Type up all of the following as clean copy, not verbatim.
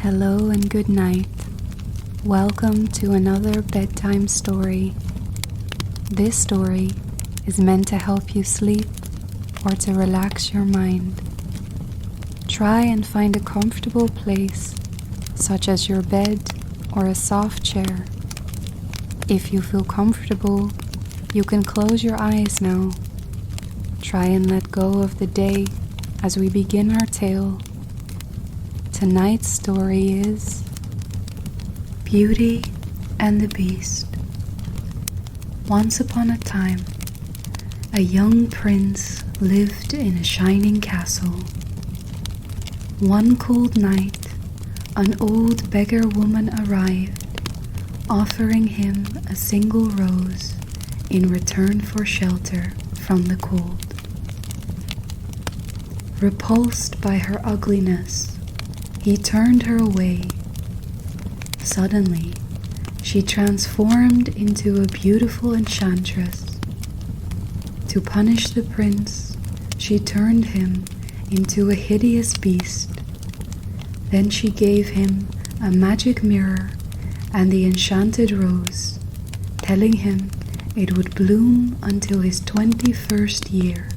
Hello and good night. Welcome to another bedtime story. This story is meant to help you sleep or to relax your mind. Try and find a comfortable place, such as your bed or a soft chair. If you feel comfortable, you can close your eyes now. Try and let go of the day as we begin our tale. Tonight's story is Beauty and the Beast. Once upon a time, a young prince lived in a shining castle. One cold night, an old beggar woman arrived, offering him a single rose in return for shelter from the cold. Repulsed by her ugliness, he turned her away. Suddenly, she transformed into a beautiful enchantress. To punish the prince, she turned him into a hideous beast. Then she gave him a magic mirror and the enchanted rose, telling him it would bloom until his 21st year.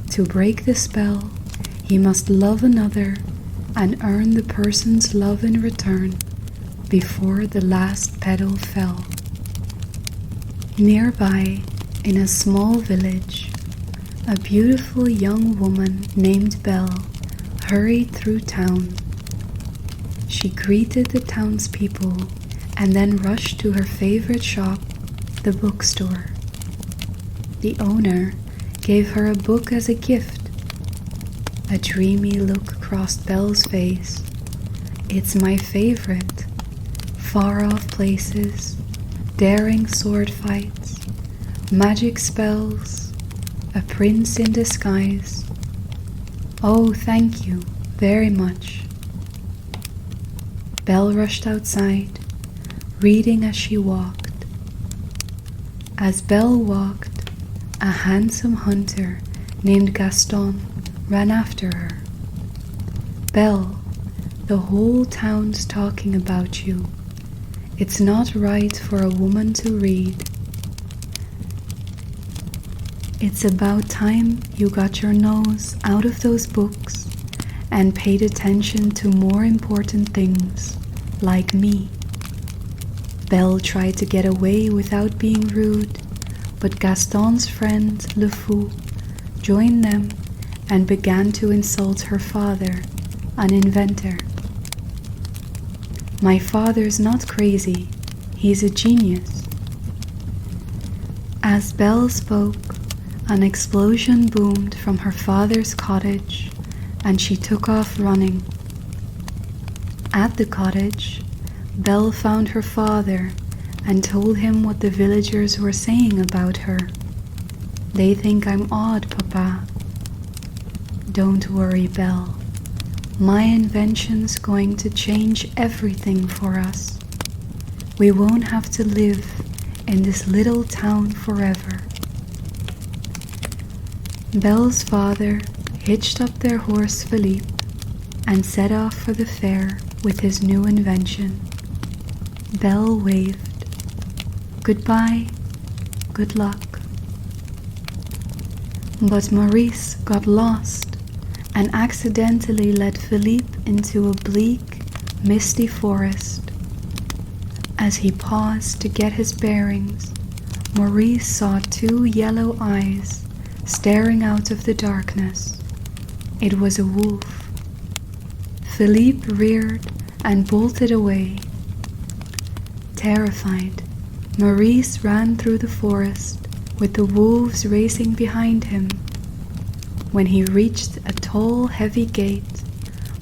To break the spell, he must love another and earn the person's love in return before the last petal fell. Nearby, in a small village, a beautiful young woman named Belle hurried through town. She greeted the townspeople and then rushed to her favorite shop, the bookstore. The owner gave her a book as a gift. A dreamy look crossed Belle's face. It's my favorite. Far-off places, daring sword fights, magic spells, a prince in disguise. Oh, thank you very much. Belle rushed outside, reading as she walked. As Belle walked, a handsome hunter named Gaston ran after her. Belle, the whole town's talking about you. It's not right for a woman to read. It's about time you got your nose out of those books and paid attention to more important things, like me. Belle tried to get away without being rude, but Gaston's friend Le Fou joined them and began to insult her father, an inventor. My father's not crazy, he's a genius. As Belle spoke, an explosion boomed from her father's cottage, and she took off running. At the cottage, Belle found her father and told him what the villagers were saying about her. They think I'm odd, Papa. Don't worry, Belle. My invention's going to change everything for us. We won't have to live in this little town forever. Belle's father hitched up their horse Philippe and set off for the fair with his new invention. Belle waved. Goodbye, good luck. But Maurice got lost and accidentally led Philippe into a bleak, misty forest. As he paused to get his bearings, Maurice saw two yellow eyes staring out of the darkness. It was a wolf. Philippe reared and bolted away. Terrified, Maurice ran through the forest with the wolves racing behind him. When he reached a tall, heavy gate,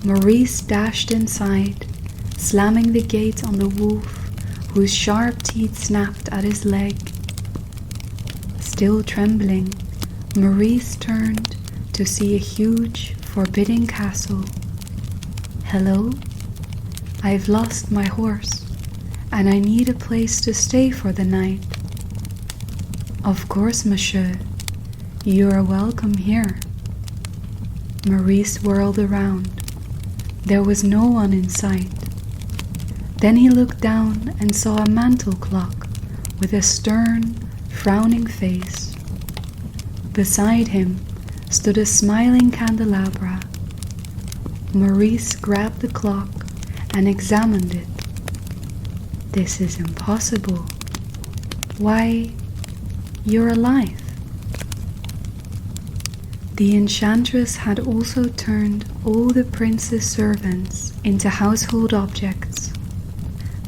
Maurice dashed inside, slamming the gate on the wolf, whose sharp teeth snapped at his leg. Still trembling, Maurice turned to see a huge, forbidding castle. Hello? I've lost my horse, and I need a place to stay for the night. Of course, monsieur. You are welcome here. Maurice whirled around. There was no one in sight. Then he looked down and saw a mantel clock with a stern, frowning face. Beside him stood a smiling candelabra. Maurice grabbed the clock and examined it. This is impossible. Why, you're alive. The enchantress had also turned all the prince's servants into household objects.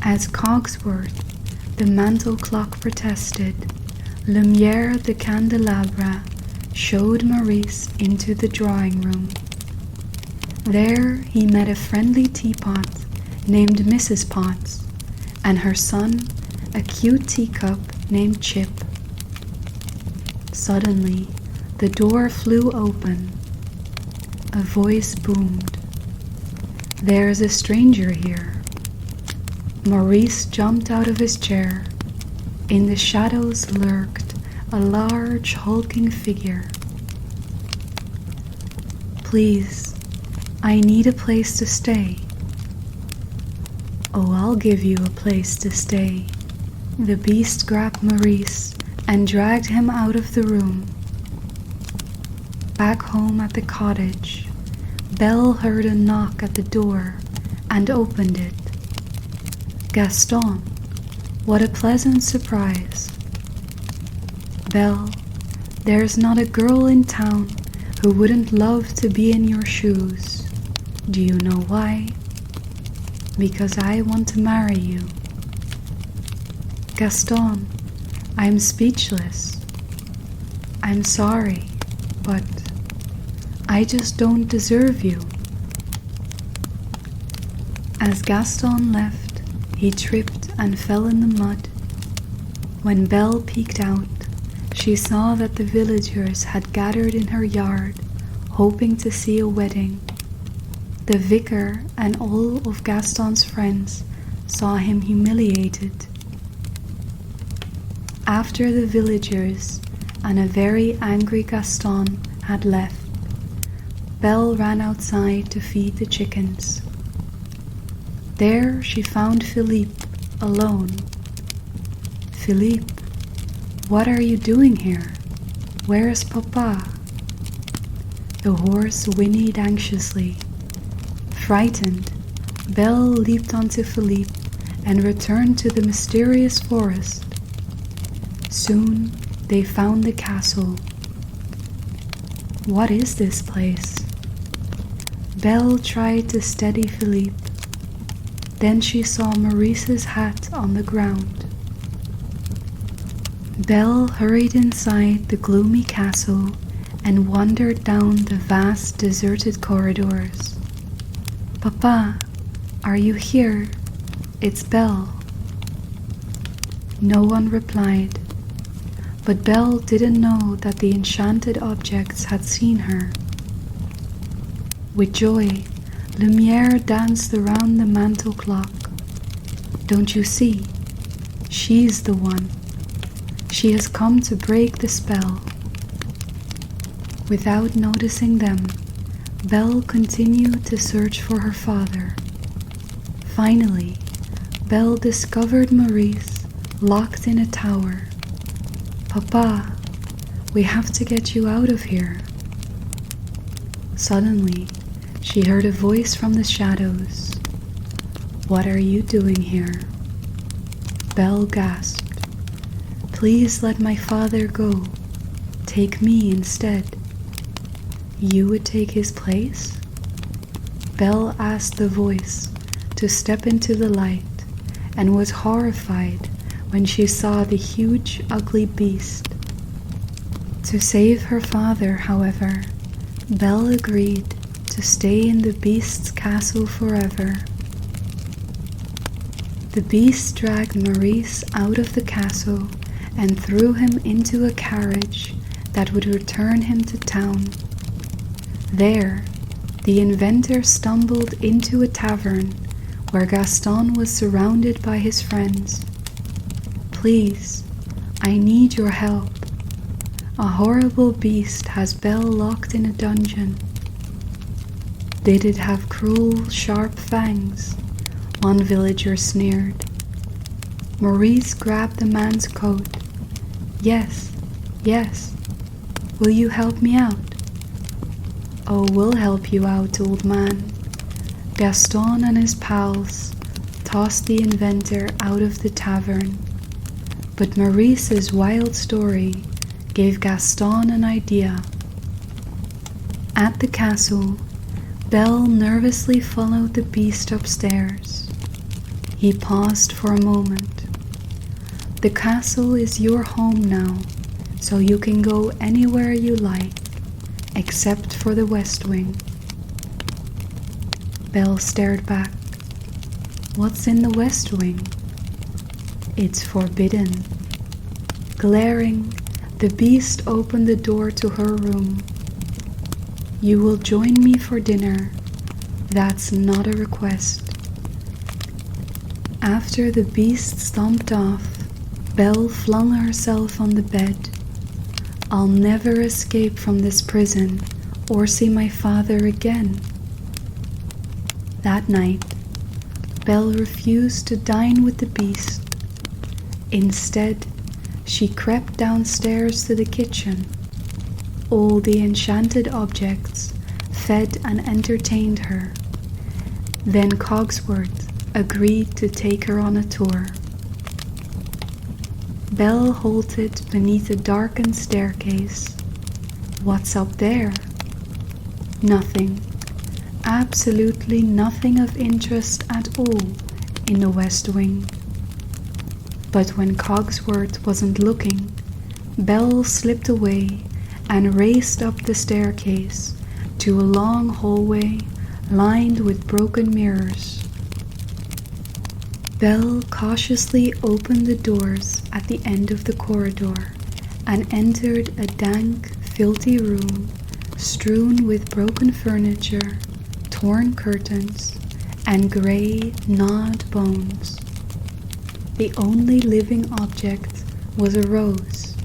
As Cogsworth, the mantel clock, protested, Lumiere the candelabra showed Maurice into the drawing room. There he met a friendly teapot named Mrs. Potts, and her son, a cute teacup named Chip. Suddenly, the door flew open. A voice boomed. "There's a stranger here." Maurice jumped out of his chair. In the shadows lurked a large, hulking figure. "Please, I need a place to stay." "Oh, I'll give you a place to stay." The beast grabbed Maurice and dragged him out of the room. Back home at the cottage, Belle heard a knock at the door and opened it. "Gaston, what a pleasant surprise." "Belle, there's not a girl in town who wouldn't love to be in your shoes. Do you know why?" "Because I want to marry you." "Gaston, I'm speechless. I'm sorry, but I just don't deserve you." As Gaston left, he tripped and fell in the mud. When Belle peeked out, she saw that the villagers had gathered in her yard, hoping to see a wedding. The vicar and all of Gaston's friends saw him humiliated. After the villagers and a very angry Gaston had left, Belle ran outside to feed the chickens. There she found Philippe alone. "Philippe, what are you doing here? Where's Papa?" The horse whinnied anxiously. Frightened, Belle leaped onto Philippe and returned to the mysterious forest. Soon they found the castle. "What is this place?" Belle tried to steady Philippe. Then she saw Maurice's hat on the ground. Belle hurried inside the gloomy castle and wandered down the vast deserted corridors. "Papa, are you here? It's Belle." No one replied, but Belle didn't know that the enchanted objects had seen her. With joy, Lumiere danced around the mantel clock. "Don't you see? She's the one. She has come to break the spell." Without noticing them, Belle continued to search for her father. Finally, Belle discovered Maurice locked in a tower. "Papa, we have to get you out of here." Suddenly, she heard a voice from the shadows. "What are you doing here?" Belle gasped. "Please let my father go. Take me instead." "You would take his place?" Belle asked the voice to step into the light and was horrified when she saw the huge, ugly beast. To save her father, however, Belle agreed to stay in the beast's castle forever. The beast dragged Maurice out of the castle and threw him into a carriage that would return him to town. There, the inventor stumbled into a tavern where Gaston was surrounded by his friends. "Please, I need your help. A horrible beast has Belle locked in a dungeon." Did it have cruel, sharp fangs? One villager sneered. Maurice grabbed the man's coat. Yes, yes. Will you help me out? Oh, we'll help you out, old man. Gaston and his pals tossed the inventor out of the tavern, but Maurice's wild story gave Gaston an idea. At the castle, Belle nervously followed the beast upstairs. He paused for a moment. The castle is your home now, so you can go anywhere you like, except for the West Wing. Belle stared back. What's in the West Wing? It's forbidden. Glaring, the beast opened the door to her room. You will join me for dinner. That's not a request. After the beast stomped off, Belle flung herself on the bed. I'll never escape from this prison or see my father again. That night, Belle refused to dine with the beast. Instead, she crept downstairs to the kitchen. All the enchanted objects fed and entertained her. Then Cogsworth agreed to take her on a tour. Belle halted beneath a darkened staircase. What's up there? Nothing. Absolutely nothing of interest at all in the West Wing. But when Cogsworth wasn't looking, Belle slipped away and raced up the staircase to a long hallway lined with broken mirrors. Belle cautiously opened the doors at the end of the corridor and entered a dank, filthy room strewn with broken furniture, torn curtains, and grey, gnawed bones. The only living object was a rose,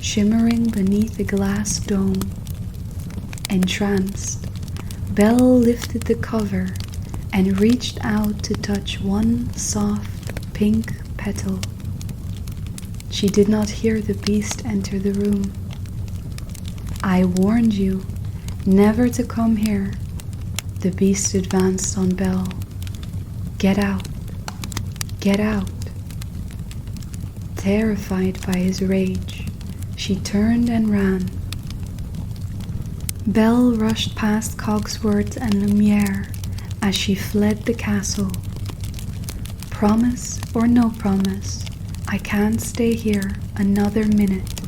shimmering beneath a glass dome. Entranced, Belle lifted the cover and reached out to touch one soft pink petal. She did not hear the beast enter the room. I warned you never to come here. The beast advanced on Belle. Get out. Get out. Terrified by his rage, she turned and ran. Belle rushed past Cogsworth and Lumiere as she fled the castle. Promise or no promise, I can't stay here another minute.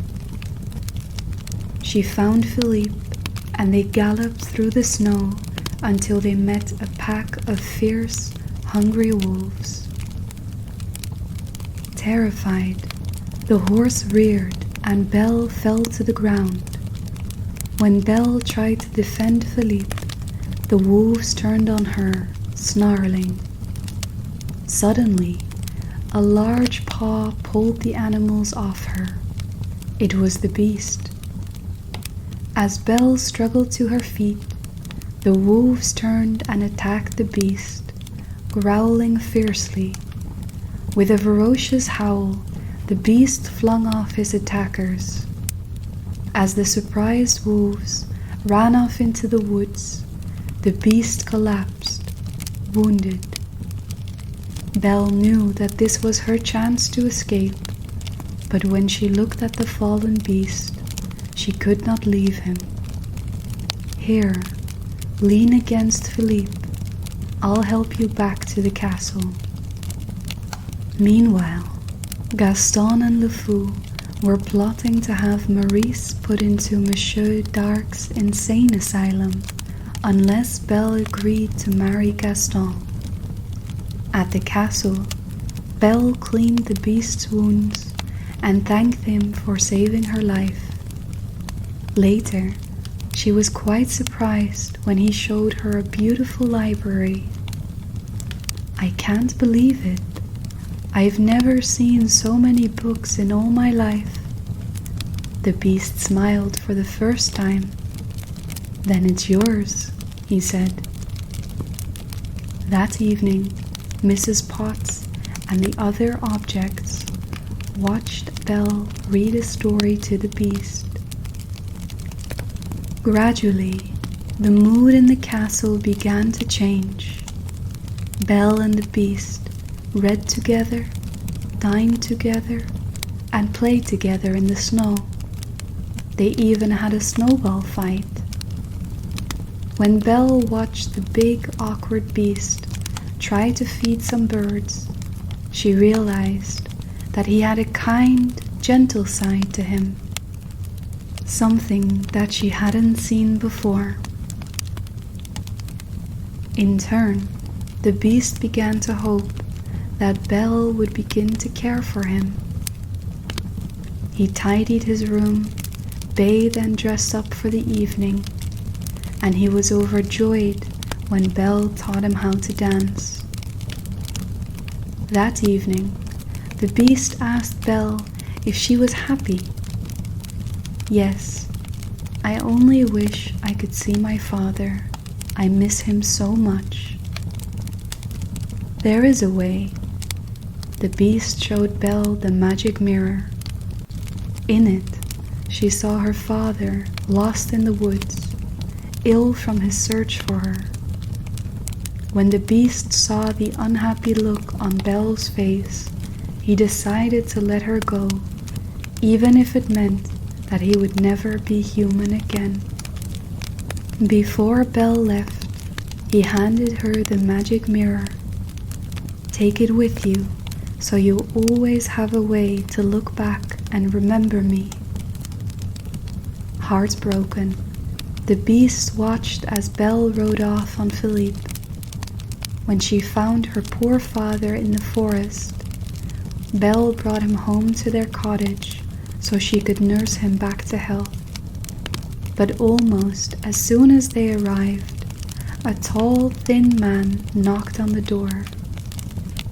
She found Philippe, and they galloped through the snow until they met a pack of fierce, hungry wolves. Terrified, the horse reared and Belle fell to the ground. When Belle tried to defend Philippe, the wolves turned on her, snarling. Suddenly, a large paw pulled the animals off her. It was the beast. As Belle struggled to her feet, the wolves turned and attacked the beast, growling fiercely. With a ferocious howl, the beast flung off his attackers. As the surprised wolves ran off into the woods, the beast collapsed, wounded. Belle knew that this was her chance to escape, but when she looked at the fallen beast, she could not leave him. Here, lean against Philippe. I'll help you back to the castle. Meanwhile, Gaston and Le Fou were plotting to have Maurice put into Monsieur Darc's insane asylum unless Belle agreed to marry Gaston. At the castle, Belle cleaned the beast's wounds and thanked him for saving her life. Later, she was quite surprised when he showed her a beautiful library. I can't believe it. I've never seen so many books in all my life. The beast smiled for the first time. Then it's yours, he said. That evening, Mrs. Potts and the other objects watched Belle read a story to the beast. Gradually, the mood in the castle began to change. Belle and the beast read together, dined together, and played together in the snow. They even had a snowball fight. When Belle watched the big, awkward beast try to feed some birds, she realized that he had a kind, gentle side to him, something that she hadn't seen before. In turn, the beast began to hope that Belle would begin to care for him. He tidied his room, bathed and dressed up for the evening, and he was overjoyed when Belle taught him how to dance. That evening, the beast asked Belle if she was happy. "Yes, I only wish I could see my father. I miss him so much." "There is a way." The beast showed Belle the magic mirror. In it, she saw her father lost in the woods, ill from his search for her. When the beast saw the unhappy look on Belle's face, he decided to let her go, even if it meant that he would never be human again. Before Belle left, he handed her the magic mirror. "Take it with you, so you always have a way to look back and remember me." Heartbroken, the beast watched as Belle rode off on Philippe. When she found her poor father in the forest, Belle brought him home to their cottage so she could nurse him back to health. But almost as soon as they arrived, a tall, thin man knocked on the door.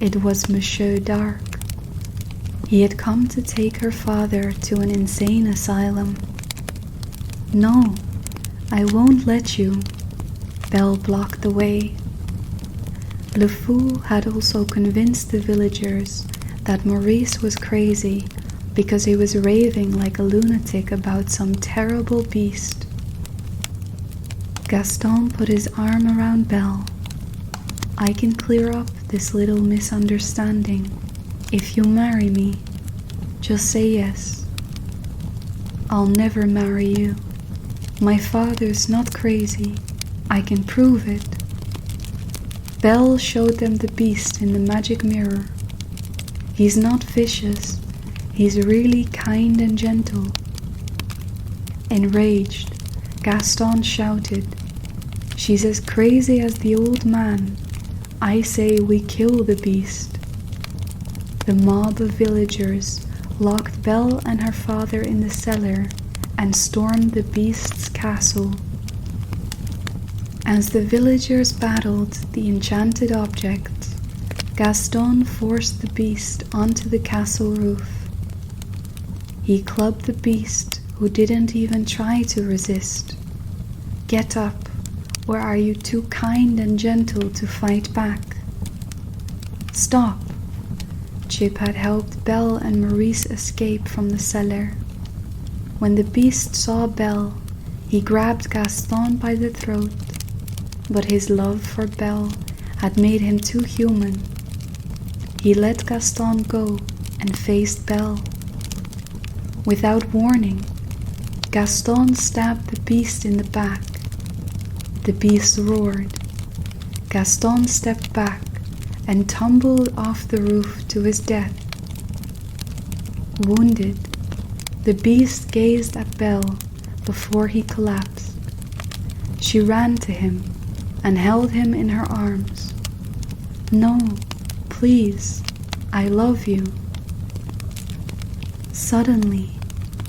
It was Monsieur Dark. He had come to take her father to an insane asylum. "No, I won't let you." Belle blocked the way. Le Fou had also convinced the villagers that Maurice was crazy because he was raving like a lunatic about some terrible beast. Gaston put his arm around Belle. "I can clear up this little misunderstanding if you marry me. Just say yes." "I'll never marry you. My father's not crazy. I can prove it." Belle showed them the beast in the magic mirror. "He's not vicious. He's really kind and gentle." Enraged, Gaston shouted, "She's as crazy as the old man. I say we kill the beast." The mob of villagers locked Belle and her father in the cellar and stormed the beast's castle. As the villagers battled the enchanted object, Gaston forced the beast onto the castle roof. He clubbed the beast, who didn't even try to resist. "Get up, or are you too kind and gentle to fight back?" "Stop!" Chip had helped Belle and Maurice escape from the cellar. When the beast saw Belle, he grabbed Gaston by the throat, but his love for Belle had made him too human. He let Gaston go and faced Belle. Without warning, Gaston stabbed the beast in the back. The beast roared. Gaston stepped back and tumbled off the roof to his death. Wounded, the beast gazed at Belle before he collapsed. She ran to him and held him in her arms. "No, please, I love you." Suddenly,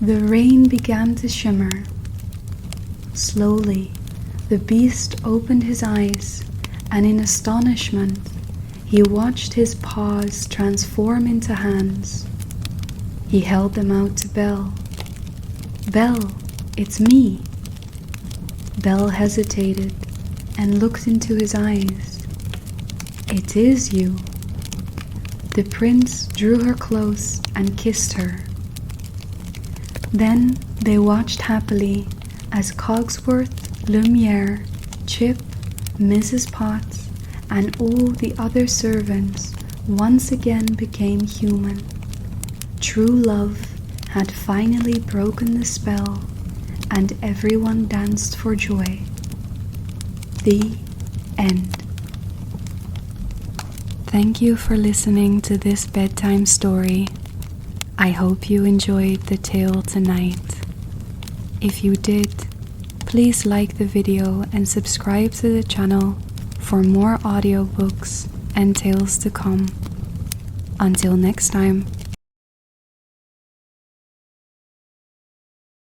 the rain began to shimmer. Slowly, the beast opened his eyes, and in astonishment, he watched his paws transform into hands. He held them out to Belle. "Belle, it's me." Belle hesitated and looked into his eyes. "It is you." The prince drew her close and kissed her. Then they watched happily as Cogsworth, Lumiere, Chip, Mrs. Potts, and all the other servants once again became human. True love had finally broken the spell, and everyone danced for joy. The end. Thank you for listening to this bedtime story. I hope you enjoyed the tale tonight. If you did, please like the video and subscribe to the channel for more audiobooks and tales to come. Until next time.